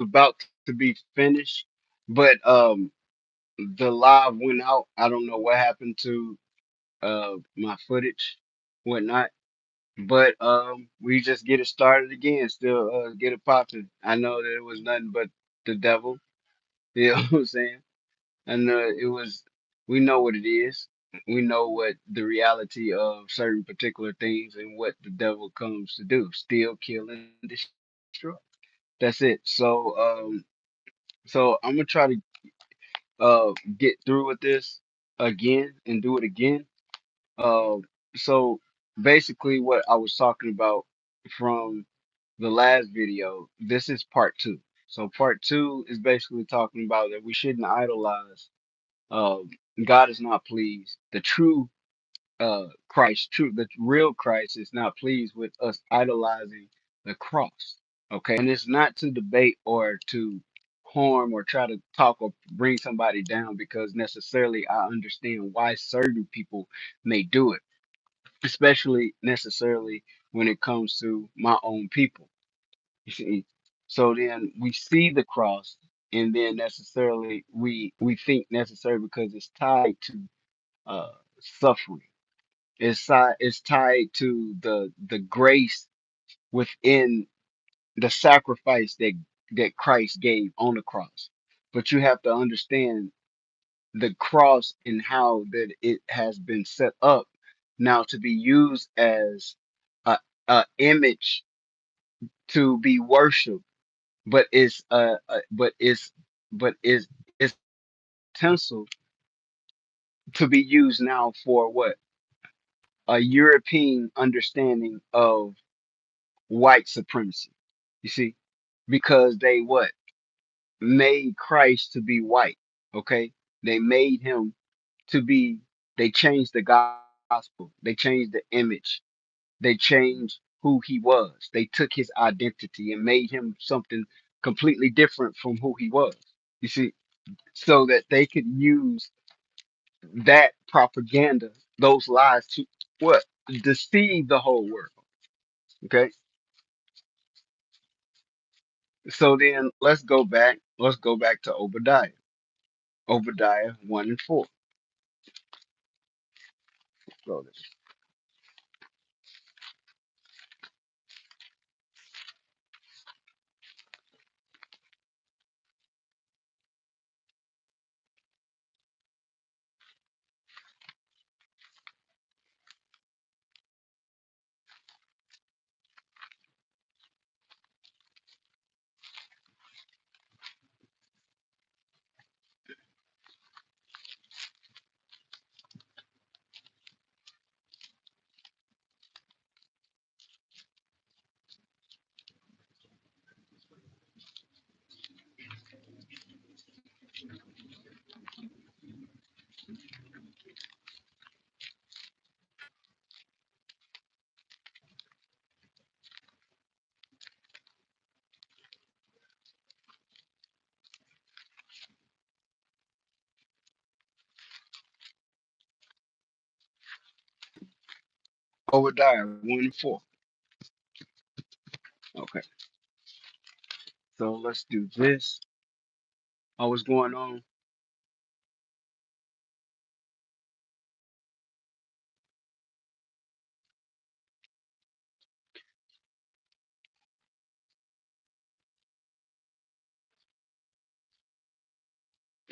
about to be finished, but the live went out. I don't know what happened to my footage, whatnot. But we just get it started again, still get it popping. I know that it was nothing but the devil. You know what I'm saying? And it was, we know what it is. We know what the reality of certain particular things and what the devil comes to do: steal, kill, and destroy. That's it. So I'm gonna try to get through with this again and do it again. Uh, so basically, what I was talking about from the last video, this is part two. So part two is basically talking about that we shouldn't idolize. Um, God is not pleased. The true the real Christ is not pleased with us idolizing the cross. Okay, and it's not to debate or to harm or try to talk or bring somebody down, because necessarily I understand why certain people may do it, especially necessarily when it comes to my own people. You see, so then we see the cross, and then necessarily we think necessary because it's tied to suffering. It's tied to the grace within the sacrifice that Christ gave on the cross. But you have to understand the cross and how that it has been set up now to be used as a image to be worshipped, but it's but is utensil to be used now for what, a European understanding of white supremacy. You see, because they what, made Christ to be white. Okay, they made him to be. They changed the gospel. They changed the image. They changed who he was. They took his identity and made him something completely different from who he was. You see, so that they could use that propaganda, those lies to what, deceive the whole world. Okay, so then let's go back. Let's go back to Obadiah. Obadiah 1 and 4. Go there. Obadiah 1 and 4. Okay, so let's do this. Oh, what's going on?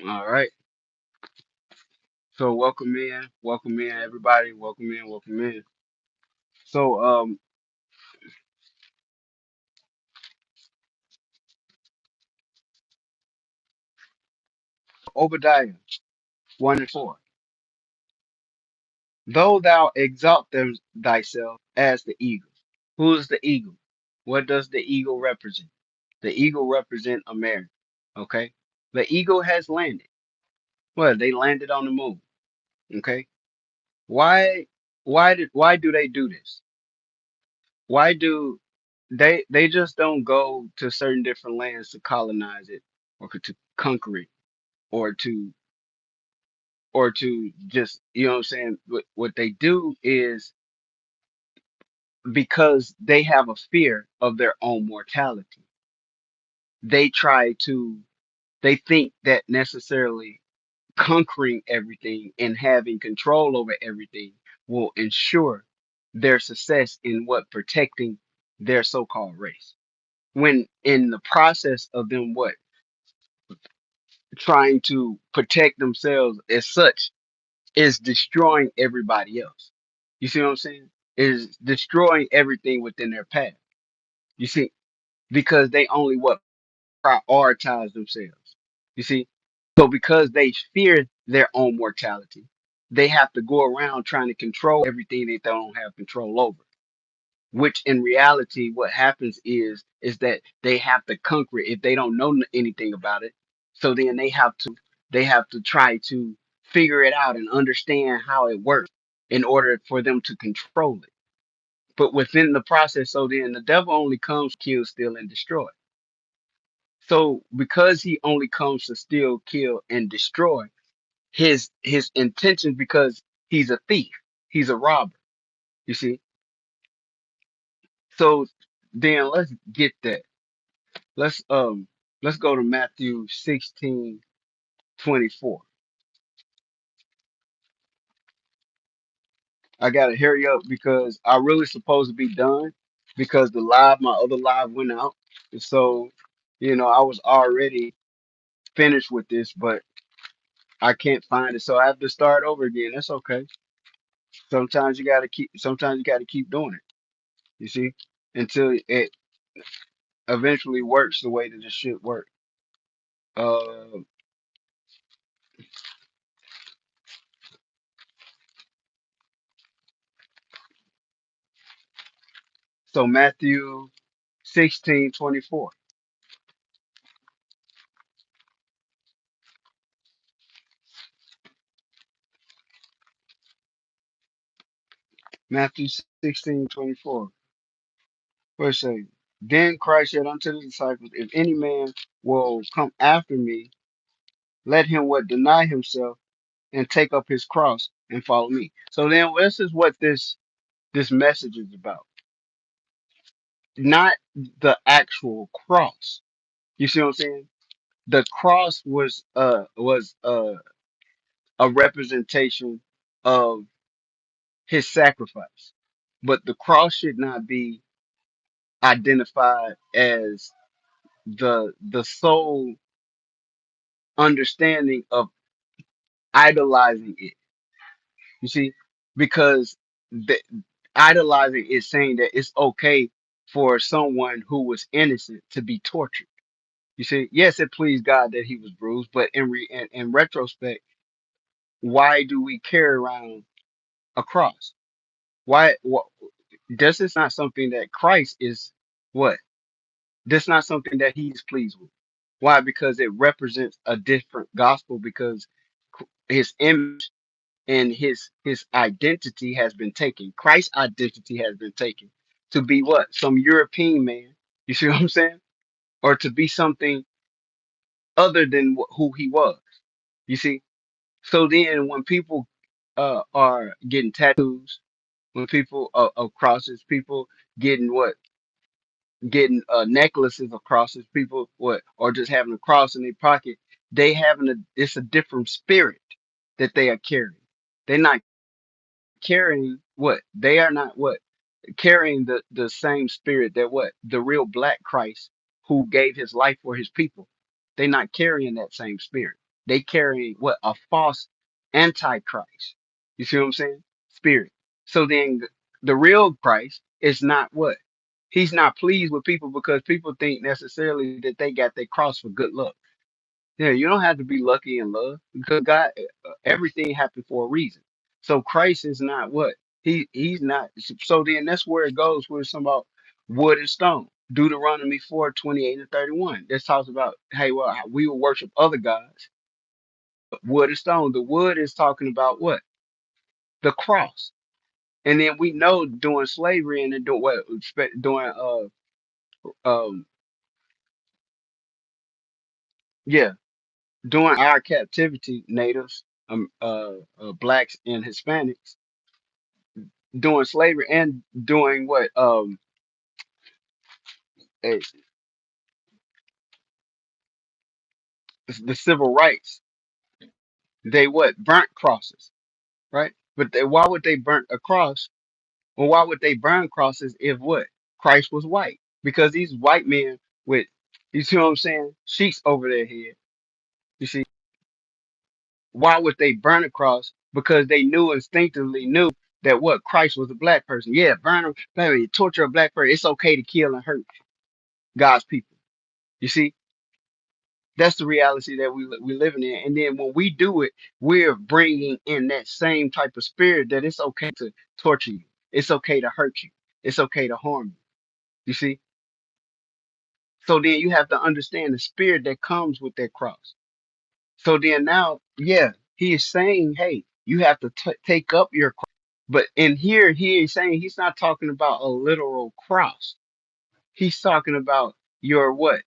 All right. So welcome in, everybody. Welcome in, welcome in. So Obadiah 1 and 4. Though thou exalt them thyself as the eagle. Who is the eagle? What does the eagle represent? The eagle represent America. Okay. The eagle has landed. Well, they landed on the moon. Okay. Why why do they do this? Why do they just don't go to certain different lands to colonize it, or to conquer it, or to just, you know what I'm saying? What they do is because they have a fear of their own mortality. they try to they think that necessarily conquering everything and having control over everything will ensure their success in what protecting their so-called race. When in the process of them what trying to protect themselves as such is destroying everybody else. You see what I'm saying? Is destroying everything within their path. You see, because they only what prioritize themselves. You see, so because they fear their own mortality, they have to go around trying to control everything they don't have control over. Which in reality, what happens is that they have to conquer it if they don't know anything about it. So then they have to try to figure it out and understand how it works in order for them to control it. But within the process, so then the devil only comes to kill, steal, and destroy. So because he only comes to steal, kill, and destroy, his intentions because he's a thief, he's a robber. You see. So then let's get that. Let's um let's go to Matthew 16:24. I gotta hurry up because I really supposed to be done because my other live went out. So, I was already finished with this, but I can't find it. So I have to start over again. That's okay. Sometimes you gotta keep doing it, you see, until it eventually works the way that it should work. Uh so Matthew 16:24. Matthew 16:24. Verse 8. Then Christ said unto the disciples, if any man will come after me, let him what deny himself and take up his cross and follow me. So then this is what this message is about. Not the actual cross. You see what I'm saying? The cross was a representation of his sacrifice. But the cross should not be identified as the sole understanding of idolizing it. You see, because the idolizing is saying that it's okay for someone who was innocent to be tortured. You see, yes, it pleased God that he was bruised, but in retrospect, why do we carry around a cross? Why? What? This is not something that Christ is what? This not something that he's pleased with. Why? Because it represents a different gospel. Because his image and his identity has been taken. Christ's identity has been taken to be what? Some European man. You see what I'm saying? Or to be something other than who he was. You see? So then when people are getting tattoos, when people of crosses, people getting what? Getting necklaces of crosses, people what? Or just having a cross in their pocket, they having it's a different spirit that they are carrying. They're not carrying what? They are not what? Carrying the same spirit that what the real black Christ who gave his life for his people. They're not carrying that same spirit. They carrying what a false antichrist. You see what I'm saying? Spirit. So then the real Christ is not what? He's not pleased with people because people think necessarily that they got their cross for good luck. Yeah, you don't have to be lucky in love because God, everything happened for a reason. So Christ is not what he's not. So then that's where it goes. Where it's about wood and stone. Deuteronomy 4:28 and 31. This talks about hey, well, we will worship other gods. Wood and stone. The wood is talking about what? The cross. And then we know during slavery and then doing what during um yeah during our captivity, natives, blacks and Hispanics doing slavery and doing what eh, the civil rights, they what burnt crosses, right? But why would they burn a cross? Well, why would they burn crosses if what Christ was white? Because these white men with, you see what I'm saying, sheets over their head. You see, why would they burn a cross? Because they knew instinctively knew that what Christ was a black person. Yeah, burn them, baby, torture a black person. It's okay to kill and hurt God's people. You see, that's the reality that we living in. And then when we do it, we're bringing in that same type of spirit that it's okay to torture you. It's okay to hurt you. It's okay to harm you. You see. So then you have to understand the spirit that comes with that cross. So then now, yeah, he is saying, hey, you have to take up your cross. But in here, he is saying he's not talking about a literal cross. He's talking about your what?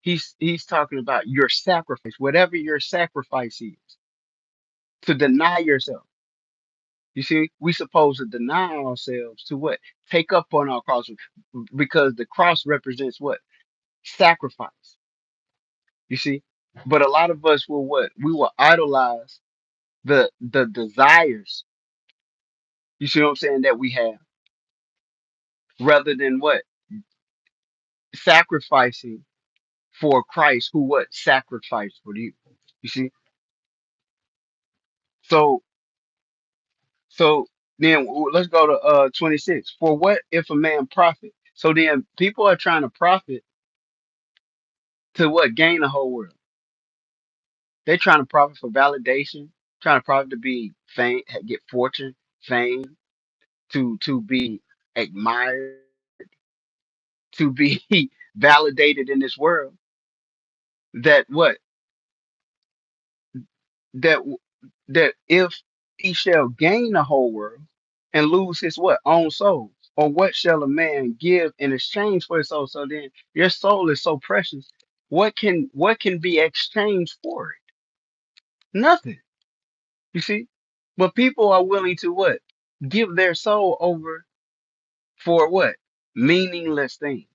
He's talking about your sacrifice, whatever your sacrifice is, to deny yourself. You see, we supposed to deny ourselves to what? Take up on our cross because the cross represents what? Sacrifice. You see? But a lot of us will what? We will idolize the desires, you see what I'm saying, that we have, rather than what? Sacrificing for Christ who what sacrificed for you. You see? So so then let's go to 26. For what if a man profit? So then people are trying to profit to what? Gain the whole world. They're trying to profit for validation, trying to profit to be fame, get fortune, fame, to be admired, to be validated in this world. That what? that that if he shall gain the whole world and lose his what own soul, or what shall a man give in exchange for his soul? So then your soul is so precious. What can be exchanged for it? Nothing. You see, but people are willing to what? Give their soul over for what? Meaningless things.